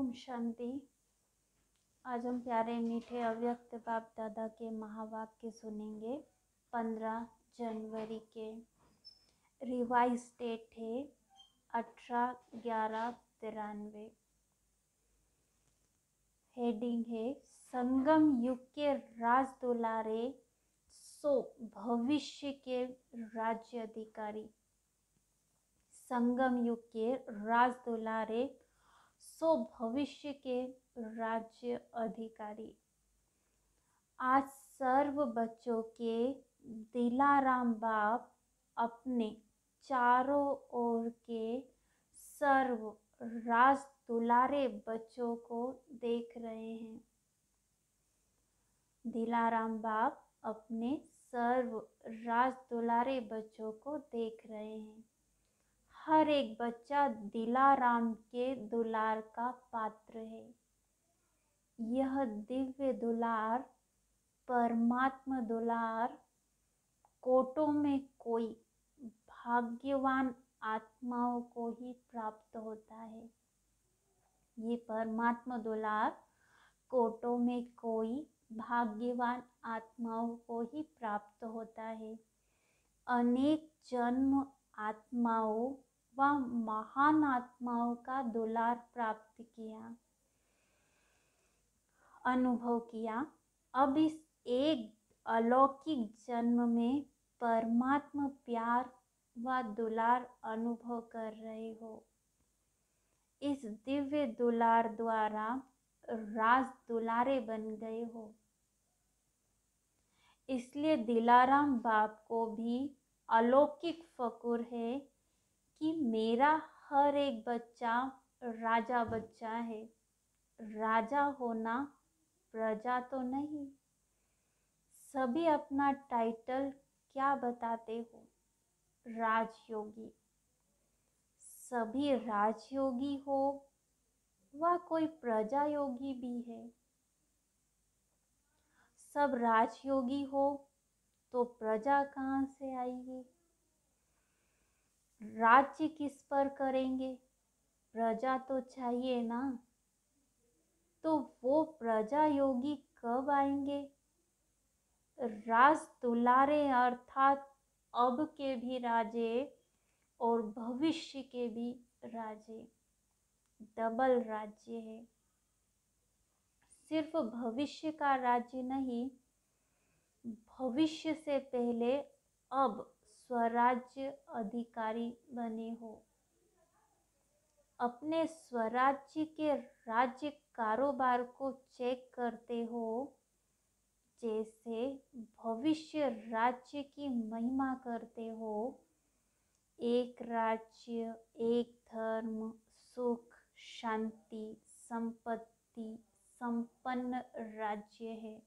ओम शांति। आज हम प्यारे मीठे अव्यक्त बाप दादा के महावाक्य सुनेंगे। 15 जनवरी के रिवाइज डेट है 18/11/93। हेडिंग है संगम युग के राज दुलारे सो भविष्य के राज्य अधिकारी। संगम युग के राज दुलारे सो भविष्य के राज्य अधिकारी। आज सर्व बच्चों के दिलाराम बाप अपने चारों ओर के सर्व राज दुलारे बच्चों को देख रहे हैं। दिलाराम बाप अपने सर्व राज दुलारे बच्चों को देख रहे हैं। हर एक बच्चा दिलाराम के दुलार का पात्र है। यह दिव्य दुलार, परमात्मा दुलार कोटों में कोई भाग्यवान आत्माओं को ही प्राप्त होता है। ये परमात्मा दुलार कोटों में कोई भाग्यवान आत्माओं को ही प्राप्त होता है। अनेक जन्म आत्माओं व महान आत्माओं का दुलार प्राप्त किया, अनुभव किया। अब इस एक अलौकिक जन्म में परमात्मा प्यार व दुलार अनुभव कर रहे हो। इस दिव्य दुलार द्वारा राज दुलारे बन गए हो। इसलिए दिलाराम बाप को भी अलौकिक फकुर है कि मेरा हर एक बच्चा राजा बच्चा है। राजा होना प्रजा तो नहीं। सभी अपना टाइटल क्या बताते हो? राजयोगी। सभी राजयोगी हो व कोई प्रजा योगी भी है। सब राजयोगी हो तो प्रजा कहाँ से आएगी? राज्य किस पर करेंगे? प्रजा तो चाहिए ना। तो वो प्रजा योगी कब आएंगे? राज दुलारे अर्थात अब के भी राजे और भविष्य के भी राजे। डबल राज्य है। सिर्फ भविष्य का राज्य नहीं, भविष्य से पहले अब स्वराज्य अधिकारी बने हो। अपने स्वराज्य के राज्य कारोबार को चेक करते हो। जैसे भविष्य राज्य की महिमा करते हो। एक राज्य, एक धर्म, सुख, शांति, संपत्ति, संपन्न राज्य है।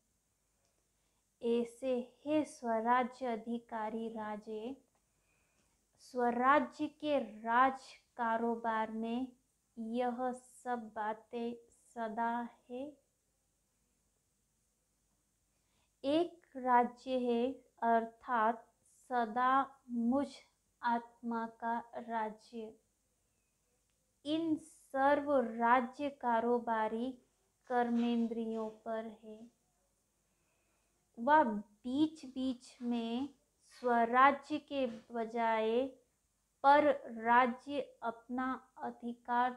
ऐसे हे स्वराज्य अधिकारी राजे, स्वराज्य के राज कारोबार में यह सब बातें सदा है। एक राज्य है अर्थात सदा मुझ आत्मा का राज्य। इन सर्व राज्य कारोबारी कर्मेंद्रियों पर है। वह बीच बीच में स्वराज्य के बजाय पर राज्य अपना अधिकार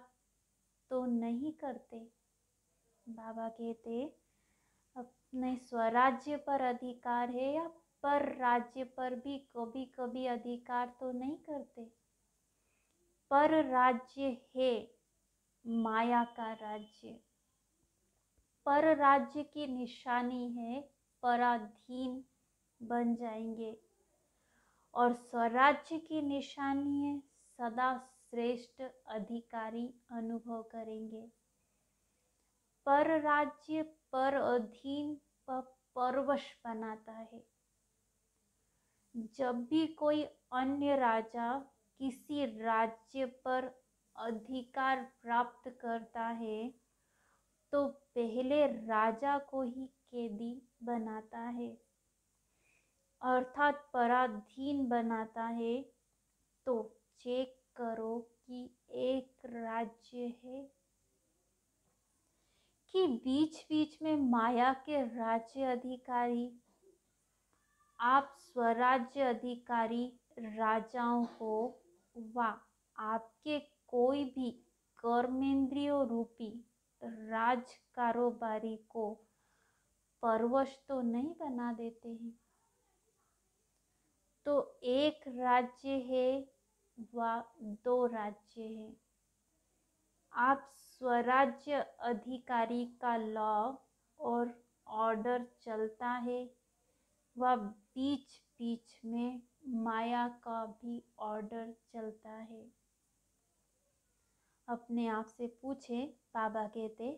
तो नहीं करते। बाबा कहते अपने स्वराज्य पर अधिकार है या पर राज्य पर भी कभी कभी अधिकार तो नहीं करते। पर राज्य है माया का राज्य। पर राज्य की निशानी है पराधीन बन जाएंगे और स्वराज्य की निशानी है सदा श्रेष्ठ अधिकारी अनुभव करेंगे। पर राज्य पर अधीन व परवश बनाता है। जब भी कोई अन्य राजा किसी राज्य पर अधिकार प्राप्त करता है तो पहले राजा को ही कैदी बनाता है अर्थात पराधीन बनाता है। तो चेक करो कि एक राज्य है कि बीच बीच में माया के राज्य अधिकारी, आप स्वराज्य अधिकारी राजाओं को व आपके कोई भी कर्मेंद्रियों रूपी राज कारोबारी को परवश तो नहीं बना देते हैं। तो एक राज्य है व दो राज्य है। आप स्वराज्य अधिकारी का लॉ और ऑर्डर चलता है व बीच बीच में माया का भी ऑर्डर चलता है। अपने आप से पूछे, बाबा कहते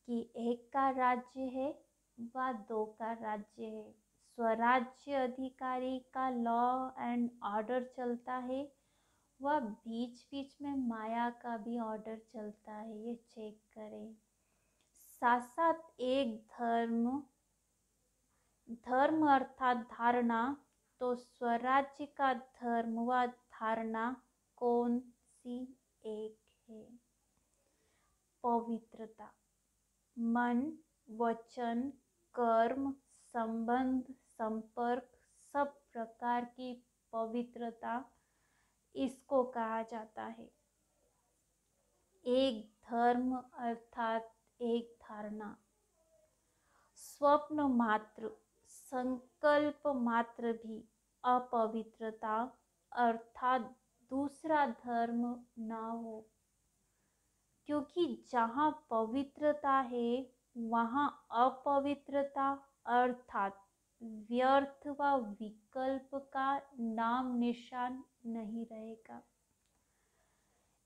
कि एक का राज्य है व दो का राज्य है। स्वराज्य अधिकारी का लॉ एंड ऑर्डर चलता है व बीच बीच में माया का भी ऑर्डर चलता है। ये चेक करें। साथ साथ एक धर्म अर्थात धारणा, तो स्वराज्य का धर्म व धारणा कौन सी एक है? पवित्रता। मन, वचन, कर्म, संबंध, संपर्क, सब प्रकार की पवित्रता, इसको कहा जाता है। एक धर्म अर्थात एक धारणा। स्वप्न मात्र, संकल्प मात्र भी अपवित्रता अर्थात दूसरा धर्म न हो, क्योंकि जहाँ पवित्रता है वहाँ अपवित्रता अर्थात व्यर्थ व विकल्प का नाम निशान नहीं रहेगा।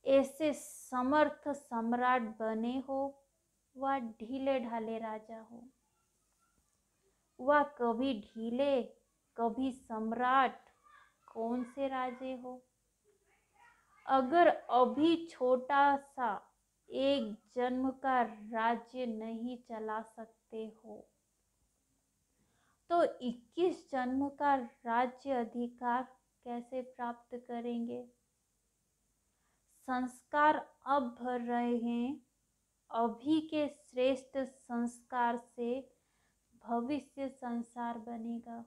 ऐसे समर्थ सम्राट बने हो व ढीले ढाले राजा हो, वह कभी ढीले कभी सम्राट, कौन से राजे हो? अगर अभी छोटा सा एक जन्म का राज्य नहीं चला सकते हो तो 21 जन्म का राज्य अधिकार कैसे प्राप्त करेंगे? संस्कार अब भर रहे हैं, अभी के श्रेष्ठ संस्कार से भविष्य संसार बनेगा।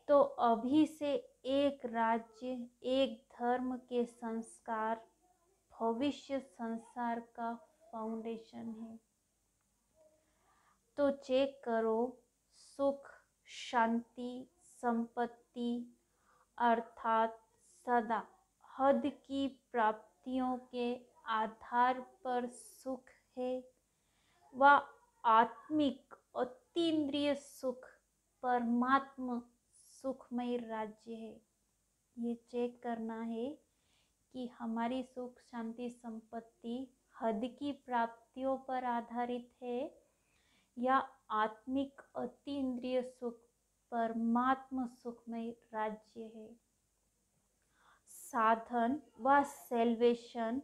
तो अभी से एक राज्य एक धर्म के संस्कार भविष्य संसार का फाउंडेशन है। तो चेक करो, सुख, शांति, संपत्ति अर्थात सदा हद की प्राप्तियों के आधार पर सुख है व आत्मिक अतीन्द्रिय सुख परमात्म सुखमय राज्य है। ये चेक करना है कि हमारी सुख शांति संपत्ति हद की प्राप्तियों पर आधारित है या आत्मिक अतीन्द्रिय सुख परमात्म सुखमय राज्य है। साधन व सेल्वेशन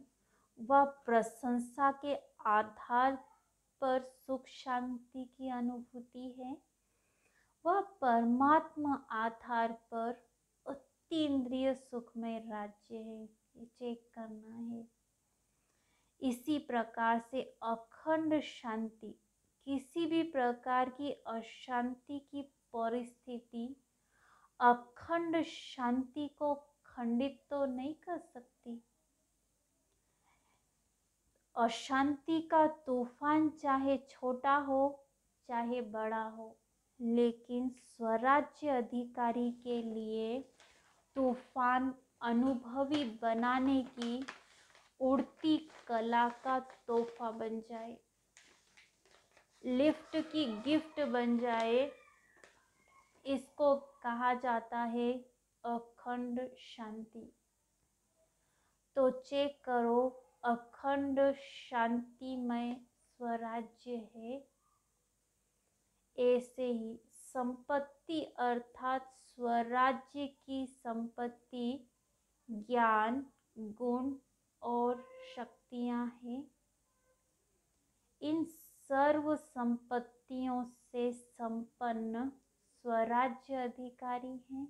व प्रशंसा के आधार पर सुख शांति की अनुभूति है, वह परमात्मा आधार पर अतीन्द्रिय सुखमय राज्य है। ये चेक करना है। इसी प्रकार से अखंड शांति, किसी भी प्रकार की अशांति की परिस्थिति अखंड शांति को खंडित तो नहीं कर सकती। अशांति का तूफान चाहे छोटा हो चाहे बड़ा हो, लेकिन स्वराज्य अधिकारी के लिए तूफान अनुभवी बनाने की उड़ती कला का तोहफा बन जाए, लिफ्ट की गिफ्ट बन जाए, इसको कहा जाता है अखंड शांति। तो चेक करो, अखंड शांतिमय स्वराज्य है। ऐसे ही संपत्ति अर्थात स्वराज्य की संपत्ति ज्ञान, गुण और शक्तियां हैं। इन सर्व संपत्तियों से संपन्न स्वराज्य अधिकारी हैं।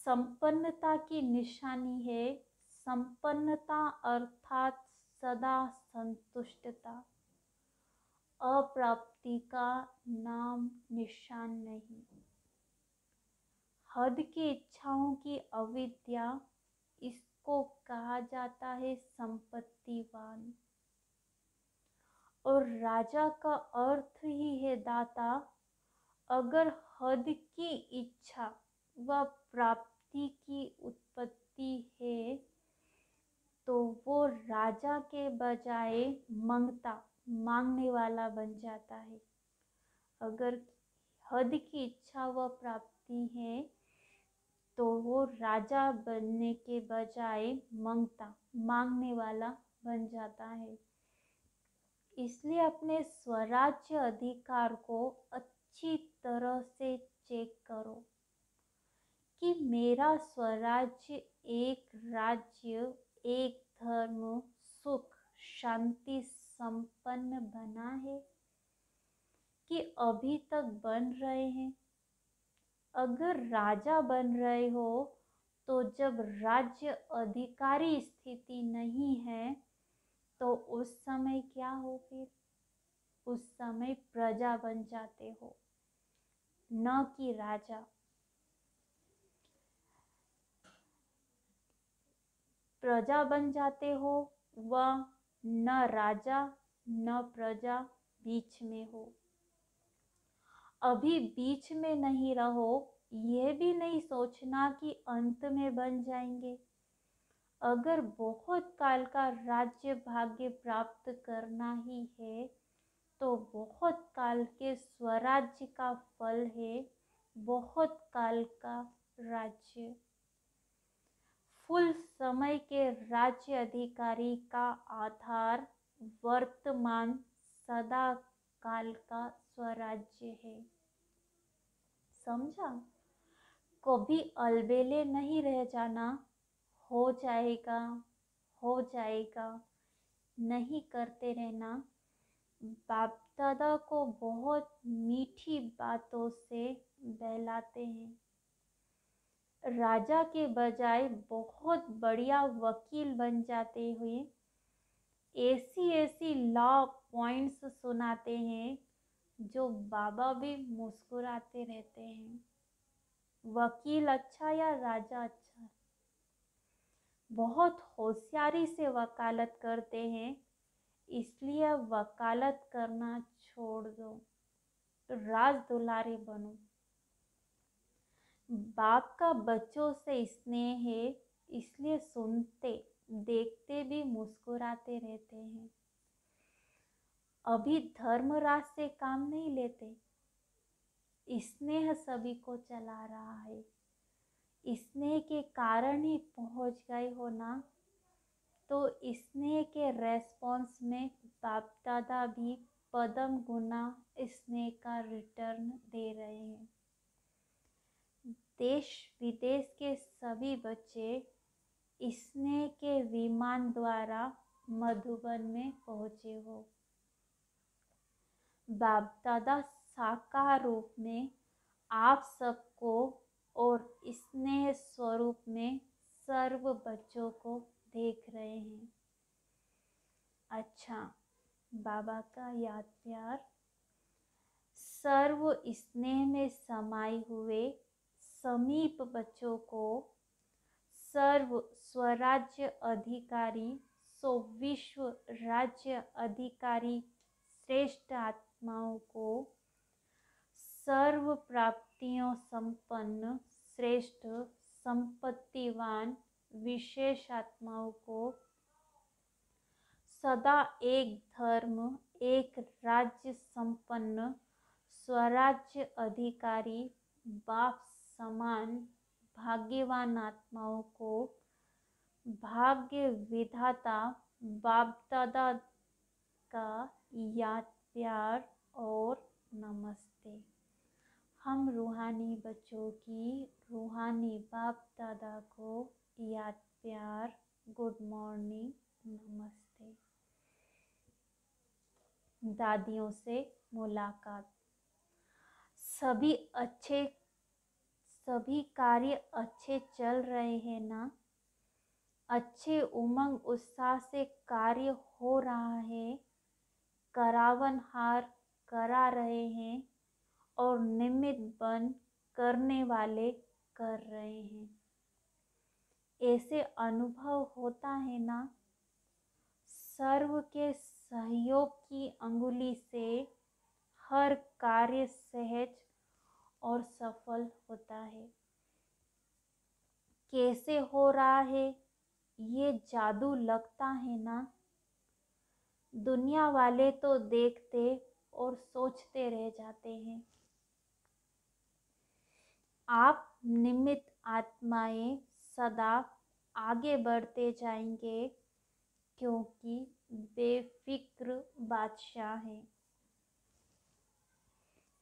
संपन्नता की निशानी है, संपन्नता अर्थात सदा संतुष्टता, अप्राप्ति का नाम निशान नहीं। हद की इच्छाओं की अविद्या, इसको कहा जाता है संपत्तिवान। और राजा का अर्थ ही है दाता। अगर हद की इच्छा व प्राप्ति की उत्पत्ति है तो वो राजा के बजाय मंगता, मांगने वाला बन जाता है। अगर हद की इच्छा व प्राप्ति है तो वो राजा बनने के बजाय मंगता, मांगने वाला बन जाता है। इसलिए अपने स्वराज्य अधिकार को अच्छी तरह से चेक करो कि मेरा स्वराज्य एक राज्य, एक धर्म, सुख, शांति संपन्न बना है कि अभी तक बन रहे हैं। अगर राजा बन रहे हो तो जब राज्य अधिकारी स्थिति नहीं है तो उस समय क्या हो? फिर उस समय प्रजा बन जाते हो, न कि राजा। प्रजा बन जाते हो व न राजा न प्रजा बीच में हो। अभी बीच में नहीं रहो, यह भी नहीं सोचना कि अंत में बन जाएंगे। अगर बहुत काल का राज्य भाग्य प्राप्त करना ही है तो बहुत काल के स्वराज्य का फल है बहुत काल का राज्य। फुल समय के राज्य अधिकारी का आधार वर्तमान सदा काल का स्वराज्य है। समझा? कभी अलबेले नहीं रह जाना, हो जाएगा हो जाएगा नहीं करते रहना। बाप दादा को बहुत मीठी बातों से बहलाते हैं। राजा के बजाय बहुत बढ़िया वकील बन जाते हुए ऐसी ऐसी लॉ पॉइंट्स सुनाते हैं जो बाबा भी मुस्कुराते रहते हैं। वकील अच्छा या राजा अच्छा? बहुत होशियारी से वकालत करते हैं, इसलिए वकालत करना छोड़ दो, राज दुलारे बनो। बाप का बच्चों से स्नेह है, इसलिए सुनते देखते भी मुस्कुराते रहते हैं। अभी धर्मराज से काम नहीं लेते, स्नेह सभी को चला रहा है। स्नेह के कारण ही पहुंच गए हो ना, तो स्नेह के रेस्पॉन्स में बाप दादा भी पदम गुना स्नेह का रिटर्न दे रहे हैं। देश विदेश के सभी बच्चे स्नेह के विमान द्वारा मधुबन में पहुंचे हो। बाप दादा साकार रूप में आप सबको और स्नेह स्वरूप में सर्व बच्चों को देख रहे हैं। अच्छा, बाबा का याद प्यार सर्व स्नेह में समाये हुए समीप बच्चों को सर्व स्वराज्य अधिकारी सो विश्व राज्य अधिकारी श्रेष्ठ आत्माओं को सर्व प्राप्तियों संपन्न श्रेष्ठ संपत्तिवान विशेष आत्माओं को सदा एक धर्म एक राज्य संपन्न स्वराज्य अधिकारी बाप समान भाग्यवान आत्माओं को भाग्य विधाता बाप दादा का याद प्यार और नमस्ते। हम रूहानी बच्चों की रूहानी बाप दादा को याद प्यार, गुड मॉर्निंग, नमस्ते। दादियों से मुलाकात। सभी कार्य अच्छे चल रहे हैं ना? अच्छे उमंग उत्साह से कार्य हो रहा है, करावनहार करा रहे हैं और निमित्त बन करने वाले कर रहे हैं। ऐसे अनुभव होता है ना, सर्व के सहयोग की अंगुली से हर कार्य सहज और सफल होता है। कैसे हो रहा है ये जादू लगता है ना, दुनिया वाले तो देखते और सोचते रह जाते हैं। आप निमित्त आत्माएं सदा आगे बढ़ते जाएंगे, क्योंकि बेफिक्र बादशाह है।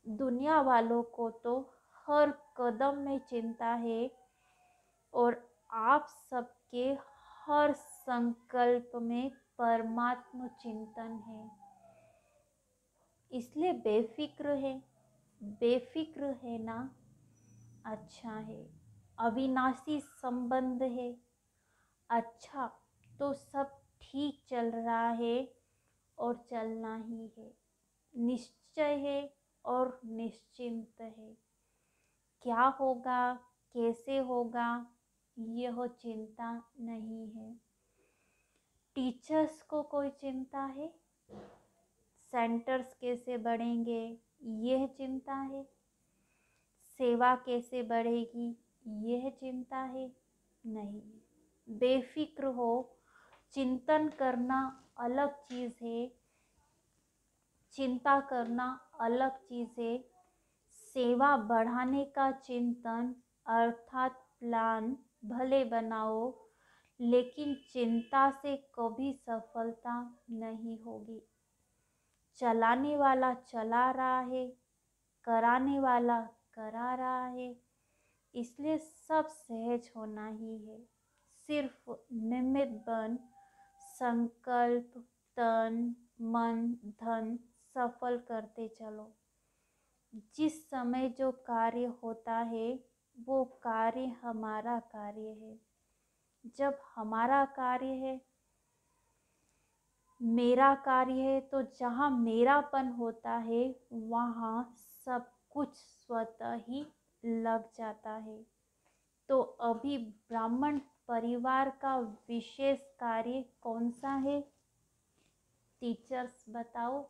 दुनिया वालों को तो हर कदम में चिंता है और आप सबके हर संकल्प में परमात्म चिंतन है, इसलिए बेफिक्र है। बेफिक्र है ना, अच्छा है। अविनाशी संबंध है, अच्छा, तो सब ठीक चल रहा है और चलना ही है। निश्चय है और निश्चिंत है। क्या होगा, कैसे होगा, यह चिंता नहीं है। टीचर्स को कोई चिंता है? सेंटर्स कैसे बढ़ेंगे, यह चिंता है। सेवा कैसे बढ़ेगी, यह चिंता है? नहीं। बेफिक्र हो। चिंतन करना अलग चीज है, चिंता करना अलग चीज है। सेवा बढ़ाने का चिंतन अर्थात प्लान भले बनाओ, लेकिन चिंता से कभी सफलता नहीं होगी। चलाने वाला चला रहा है, कराने वाला करा रहा है, इसलिए सब सहज होना ही है। सिर्फ निमित्त बन संकल्प, तन, मन, धन सफल करते चलो। जिस समय जो कार्य होता है वो कार्य हमारा कार्य है। जब हमारा कार्य है, मेरा कार्य है, तो जहाँ मेरापन होता है वहाँ सब कुछ स्वतः ही लग जाता है। तो अभी ब्राह्मण परिवार का विशेष कार्य कौन सा है? टीचर्स बताओ।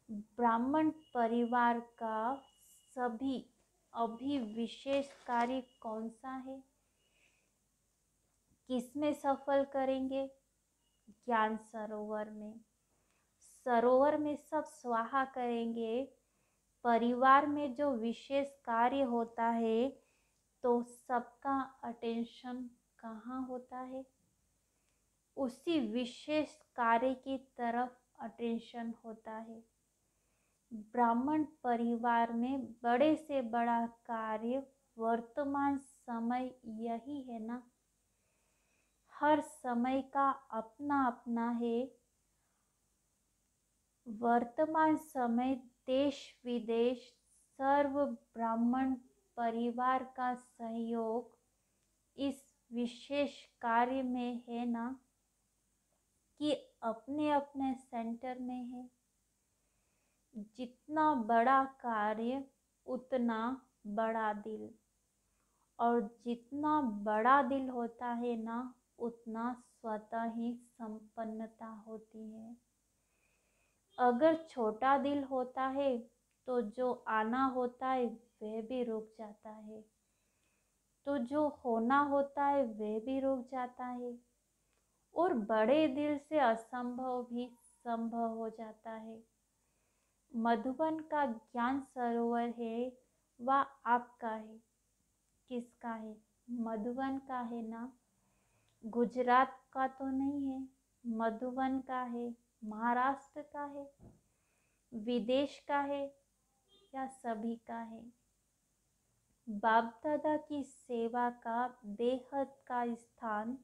ब्राह्मण परिवार का सभी अभी विशेष कार्य कौन सा है? किसमें सफल करेंगे? ज्ञान सरोवर में। सरोवर में सब स्वाहा करेंगे। परिवार में जो विशेष कार्य होता है तो सबका अटेंशन कहाँ होता है? उसी विशेष कार्य की तरफ अटेंशन होता है। ब्राह्मण परिवार में बड़े से बड़ा कार्य वर्तमान समय यही है ना। हर समय का अपना अपना है। वर्तमान समय देश विदेश सर्व ब्राह्मण परिवार का सहयोग इस विशेष कार्य में है ना, कि अपने अपने सेंटर में है। जितना बड़ा कार्य उतना बड़ा दिल, और जितना बड़ा दिल होता है ना उतना स्वतः ही संपन्नता होती है। अगर छोटा दिल होता है तो जो आना होता है वह भी रुक जाता है, तो जो होना होता है वह भी रुक जाता है, और बड़े दिल से असंभव भी संभव हो जाता है। मधुबन का ज्ञान सरोवर है, वह आपका है। किसका है? मधुबन का है ना। गुजरात का तो नहीं है, मधुबन का है। महाराष्ट्र का है, विदेश का है, या सभी का है? बाप दादा की सेवा का बेहद का स्थान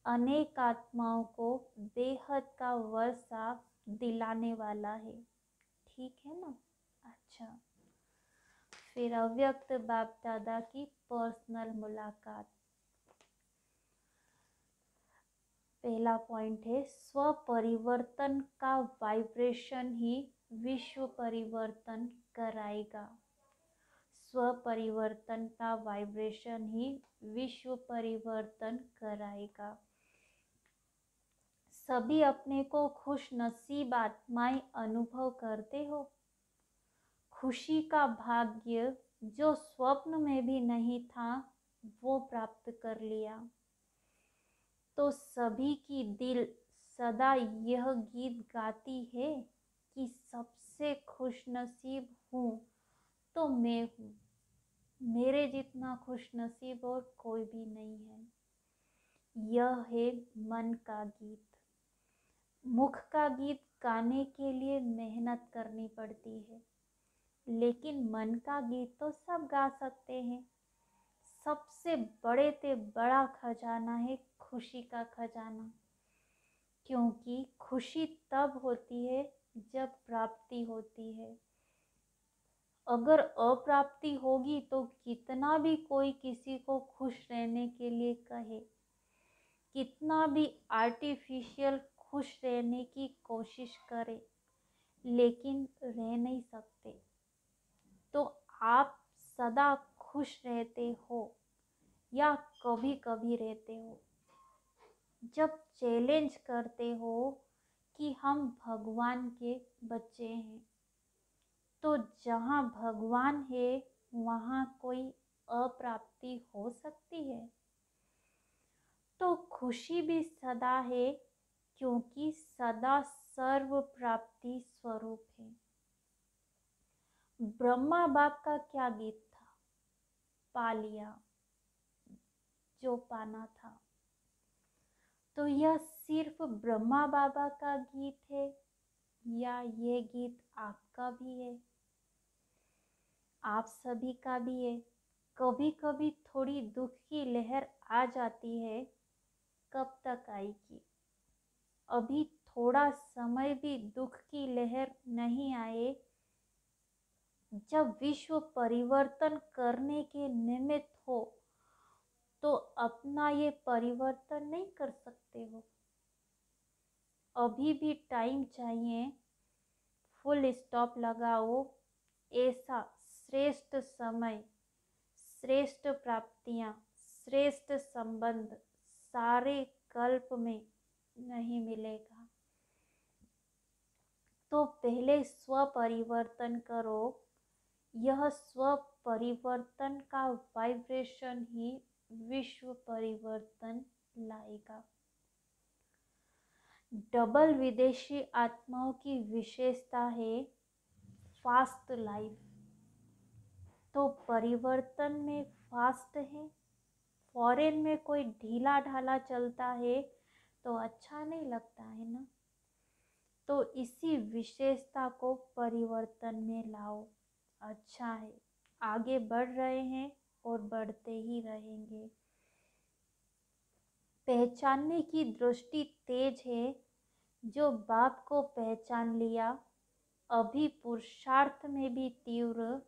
अनेक आत्माओं को बेहद का वर्षा दिलाने वाला है। ठीक है ना। अच्छा, फिर अव्यक्त बाप दादा की पर्सनल मुलाकात। पहला पॉइंट है स्व परिवर्तन का वाइब्रेशन ही विश्व परिवर्तन कराएगा। स्व परिवर्तन का वाइब्रेशन ही विश्व परिवर्तन कराएगा। सभी अपने को खुश नसीब आत्माएं अनुभव करते हो। खुशी का भाग्य जो स्वप्न में भी नहीं था वो प्राप्त कर लिया। तो सभी की दिल सदा यह गीत गाती है कि सबसे खुश नसीब हूँ तो मैं हूँ। मेरे जितना खुश नसीब और कोई भी नहीं है। यह है मन का गीत। मुख का गीत गाने के लिए मेहनत करनी पड़ती है, लेकिन मन का गीत तो सब गा सकते हैं। सबसे बड़े से बड़ा खजाना है खुशी का खजाना, क्योंकि खुशी तब होती है जब प्राप्ति होती है। अगर अप्राप्ति होगी तो कितना भी कोई किसी को खुश रहने के लिए कहे, कितना भी आर्टिफिशियल खुश रहने की कोशिश करे, लेकिन रह नहीं सकते। तो आप सदा खुश रहते हो या कभी कभी रहते हो। जब चैलेंज करते हो कि हम भगवान के बच्चे हैं, तो जहाँ भगवान है वहाँ कोई अप्राप्ति हो सकती है। तो खुशी भी सदा है, क्योंकि सदा सर्व प्राप्ति स्वरूप है। ब्रह्मा बाप का क्या गीत था? पा लिया जो पाना था। तो यह सिर्फ ब्रह्मा बाबा का गीत है या ये गीत आपका भी है, आप सभी का भी है। कभी कभी थोड़ी दुख की लहर आ जाती है, कब तक आएगी? अभी थोड़ा समय भी दुख की लहर नहीं आए। जब विश्व परिवर्तन करने के निमित्त हो तो अपना ये परिवर्तन नहीं कर सकते हो। अभी भी टाइम चाहिए। फुल स्टॉप लगाओ। ऐसा श्रेष्ठ समय, श्रेष्ठ प्राप्तियां, श्रेष्ठ संबंध सारे कल्प में नहीं मिलेगा। तो पहले स्व परिवर्तन करो। यह स्व परिवर्तन का वाइब्रेशन ही विश्व परिवर्तन लाएगा। डबल विदेशी आत्माओं की विशेषता है फास्ट लाइफ। तो परिवर्तन में फास्ट है। फॉरेन में कोई ढीला ढाला चलता है तो अच्छा नहीं लगता है ना। तो इसी विशेषता को परिवर्तन में लाओ। अच्छा है, आगे बढ़ रहे हैं और बढ़ते ही रहेंगे। पहचानने की दृष्टि तेज है। जो बाप को पहचान लिया, अभी पुरुषार्थ में भी तीव्र,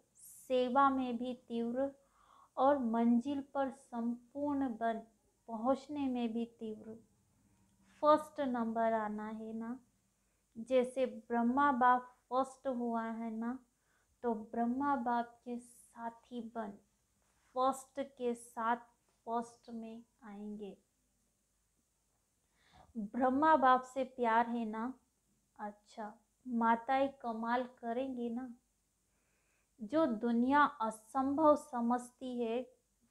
सेवा में भी तीव्र और मंजिल पर संपूर्ण बन पहुंचने में भी तीव्र। फर्स्ट नंबर आना है ना। जैसे ब्रह्मा बाप फर्स्ट हुआ है ना, तो ब्रह्मा बाप के साथी बन फर्स्ट के साथ फर्स्ट में आएंगे। ब्रह्मा बाप से प्यार है ना। अच्छा, माताएं कमाल करेंगी ना। जो दुनिया असंभव समझती है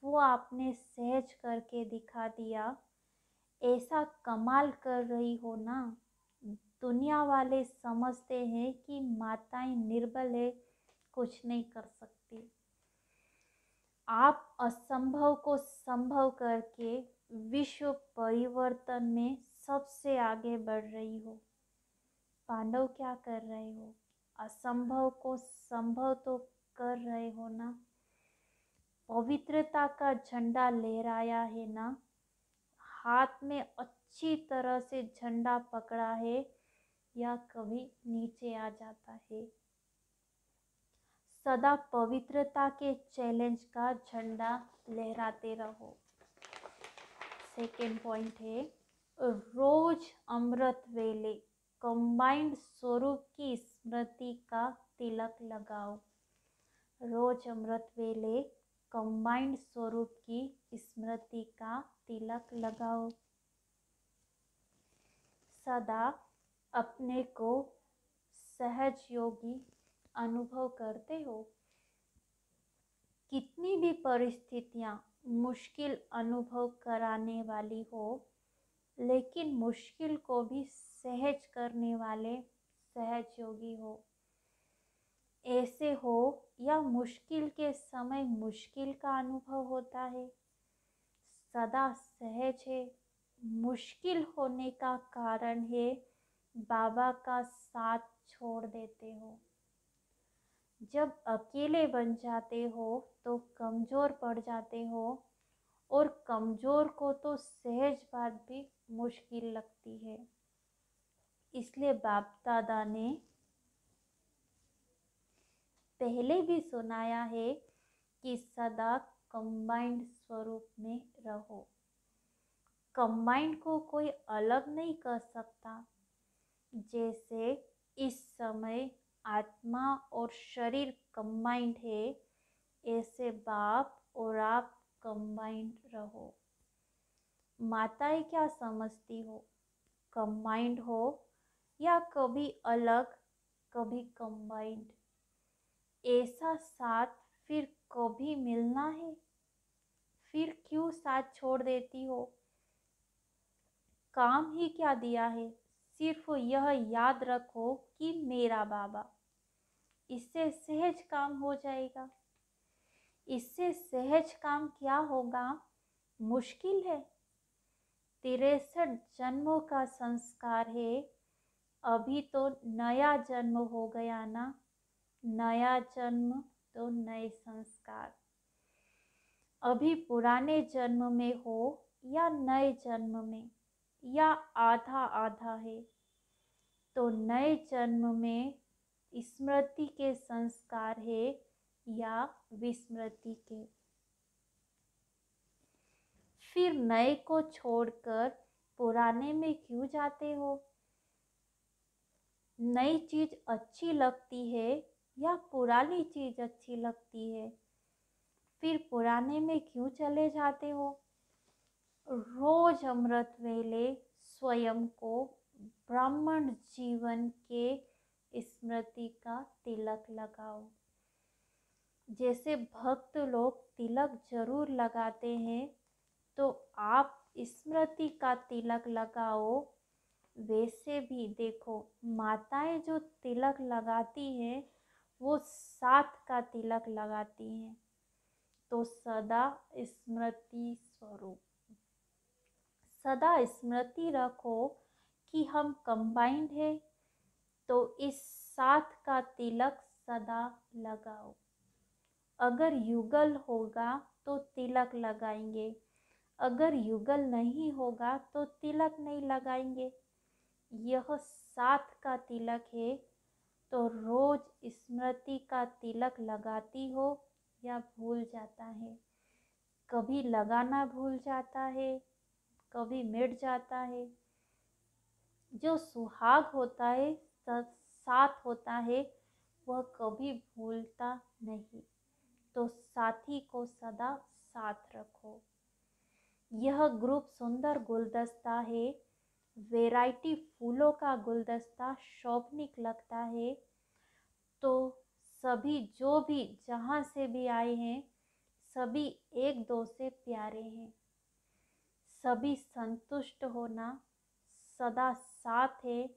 वो आपने सहज करके दिखा दिया। ऐसा कमाल कर रही हो ना। दुनिया वाले समझते हैं कि माताएं निर्बल है, कुछ नहीं कर सकती। आप असंभव को संभव करके विश्व परिवर्तन में सबसे आगे बढ़ रही हो। पांडव क्या कर रहे हो? असंभव को संभव तो कर रहे हो ना। पवित्रता का झंडा लहराया है ना। हाथ में अच्छी तरह से झंडा पकड़ा है या कभी नीचे आ जाता है। सदा पवित्रता के चैलेंज का झंडा लहराते रहो। सेकेंड पॉइंट है रोज अमृत वेले कंबाइंड स्वरूप की स्मृति का तिलक लगाओ। रोज अमृत वेले कंबाइंड स्वरूप की स्मृति का तिलक लगाओ। सदा अपने को सहज योगी अनुभव करते हो। कितनी भी परिस्थितियां मुश्किल अनुभव कराने वाली हो, लेकिन मुश्किल को भी सहज करने वाले सहज योगी हो। ऐसे हो या मुश्किल के समय मुश्किल का अनुभव होता है, सदा सहज है। मुश्किल होने का कारण है बाबा का साथ छोड़ देते हो। जब अकेले बन जाते हो तो कमज़ोर पड़ जाते हो, और कमज़ोर को तो सहज बात भी मुश्किल लगती है। इसलिए बाप दादा ने पहले भी सुनाया है कि सदा कंबाइंड स्वरूप में रहो। कंबाइंड को कोई अलग नहीं कर सकता। जैसे इस समय आत्मा और शरीर कंबाइंड है, ऐसे बाप और आप कंबाइंड रहो। माताएं क्या समझती हो, कंबाइंड हो या कभी अलग कभी कंबाइंड? ऐसा साथ फिर कभी मिलना है, फिर क्यों साथ छोड़ देती हो? काम ही क्या दिया है, सिर्फ यह याद रखो कि मेरा बाबा। इससे सहज काम हो जाएगा। इससे सहज काम क्या होगा? मुश्किल है। 63 जन्मों का संस्कार है। अभी तो नया जन्म हो गया ना। नया जन्म तो नए संस्कार। अभी पुराने जन्म में हो या नए जन्म में, या आधा आधा है, तो नए जन्म में स्मृति के संस्कार है या विस्मृति के? फिर नए को छोड़कर पुराने में क्यों जाते हो? नई चीज अच्छी लगती है या पुरानी चीज अच्छी लगती है? फिर पुराने में क्यों चले जाते हो? रोज अमृत वेले स्वयं को ब्राह्मण जीवन के स्मृति का तिलक लगाओ। जैसे भक्त लोग तिलक जरूर लगाते हैं, तो आप स्मृति का तिलक लगाओ। वैसे भी देखो, माताएं जो तिलक लगाती हैं वो साथ का तिलक लगाती हैं। तो सदा स्मृति स्वरूप, सदा स्मृति रखो कि हम कंबाइंड है, तो इस साथ का तिलक सदा लगाओ। अगर युगल होगा तो तिलक लगाएंगे, अगर युगल नहीं होगा तो तिलक नहीं लगाएंगे। यह साथ का तिलक है। तो रोज स्मृति का तिलक लगाती हो या भूल जाता है? कभी लगाना भूल जाता है, कभी मिट जाता है। जो सुहाग होता है, साथ होता है, वह कभी भूलता नहीं। तो साथी को सदा साथ रखो। यह ग्रुप सुंदर गुलदस्ता है। वैरायटी फूलों का गुलदस्ता शोभनीक लगता है। तो सभी जो भी जहाँ से भी आए हैं, सभी एक दो से प्यारे हैं। सभी संतुष्ट होना, सदा साथ है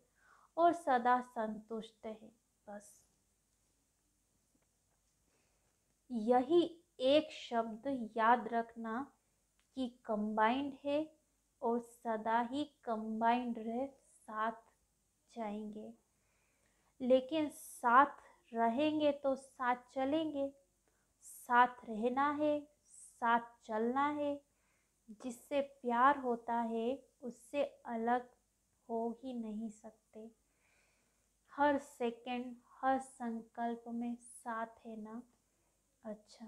और सदा संतुष्ट है। बस यही एक शब्द याद रखना कि कंबाइंड है और सदा ही कंबाइंड रह साथ जाएंगे। लेकिन साथ रहेंगे तो साथ चलेंगे। साथ रहना है, साथ चलना है। जिससे प्यार होता है उससे अलग हो ही नहीं सकते। हर सेकंड, हर संकल्प में साथ है ना। अच्छा,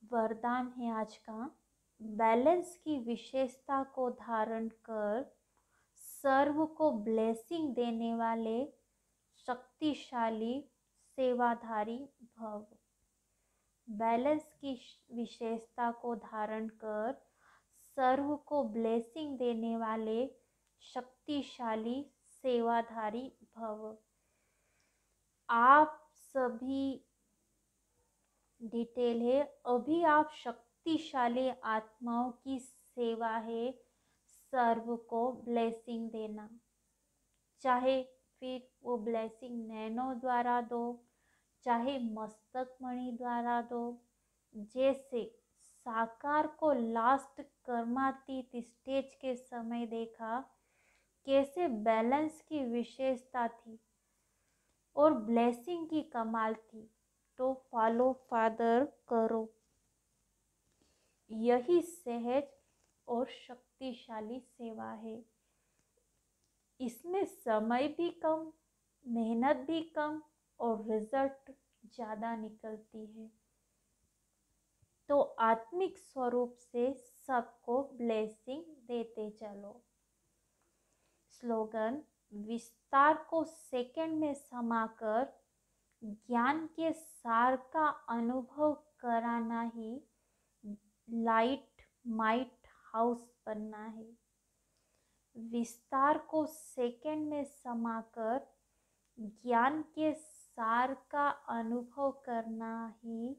वरदान है आज का। बैलेंस की विशेषता को धारण कर सर्व को ब्लेसिंग देने वाले शक्तिशाली सेवाधारी भव। बैलेंस की विशेषता को धारण कर सर्व को ब्लेसिंग देने वाले शक्तिशाली सेवाधारी भव। आप सभी डिटेल है, अभी आप शक्तिशाली आत्माओं की सेवा है, सर्व को ब्लेसिंग देना, चाहे फिर वो ब्लेसिंग नैनो द्वारा दो, चाहे मस्तक मणि द्वारा दो। जैसे साकार को लास्ट कर्मातीत स्टेज के समय देखा कैसे बैलेंस की विशेषता थी और ब्लेसिंग की कमाल थी, तो फॉलो फादर करो। यही सहज और शक्तिशाली सेवा है। इसमें समय भी कम, मेहनत भी कम और रिजल्ट ज़्यादा निकलती है। तो आत्मिक स्वरूप से सबको ब्लेसिंग देते चलो। स्लोगन, विस्तार को सेकंड में समाकर ज्ञान के सार का अनुभव कराना ही लाइट माइट हाउस बनना है। विस्तार को सेकंड में समाकर ज्ञान के सार का अनुभव करना ही,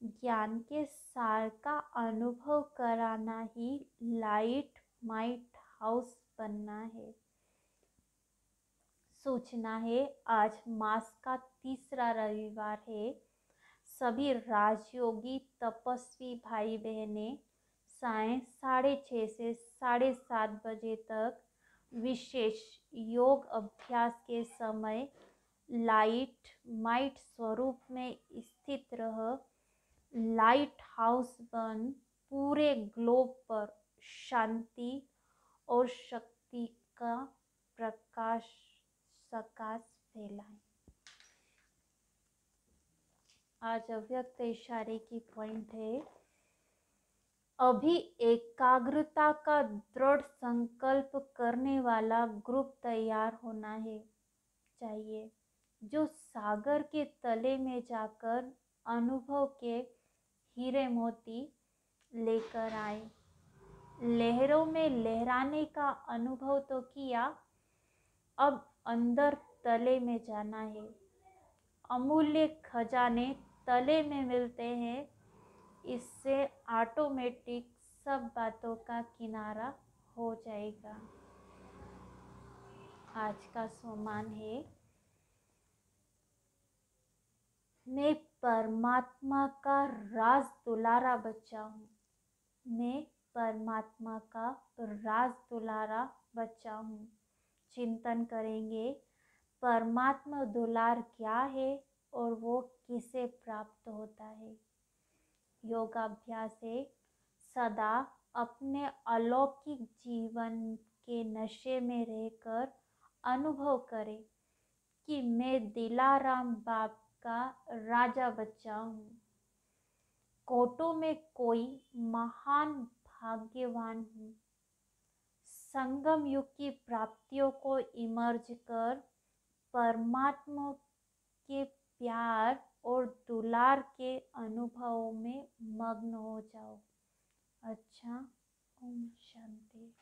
ज्ञान के सार का अनुभव कराना ही लाइट माइट हाउस बनना है। सूचना है, आज मास का तीसरा रविवार है। सभी राजयोगी तपस्वी भाई बहने साय 6:30 से 7:30 बजे तक विशेष योग अभ्यास के समय लाइट माइट स्वरूप में स्थित रह लाइट हाउस बन पूरे ग्लोब पर शांति और शक्ति का प्रकाश सकाश फैलाएं। आज अव्यक्त इशारे की पॉइंट है, अभी एकाग्रता का दृढ़ संकल्प करने वाला ग्रुप तैयार होना है चाहिए, जो सागर के तले में जाकर अनुभव के हीरे मोती लेकर आए। लहरों में लहराने का अनुभव तो किया, अब अंदर तले में जाना है। अमूल्य खजाने तले में मिलते हैं, इससे ऑटोमेटिक सब बातों का किनारा हो जाएगा। आज का सोमान है, मैं परमात्मा का राज दुलारा बच्चा हूँ। मैं परमात्मा का राज दुलारा बच्चा हूँ। चिंतन करेंगे, परमात्मा दुलार क्या है और वो किसे प्राप्त होता है। योगाभ्यास है, सदा अपने अलौकिक जीवन के नशे में रहकर अनुभव करें कि मैं दिलाराम बाप का राजा बच्चा हूँ। कोटों में कोई महान भाग्यवान हूँ। संगम युग की प्राप्तियों को इमर्ज कर परमात्मा के प्यार और दुलार के अनुभवों में मग्न हो जाओ। अच्छा, ओम शांति।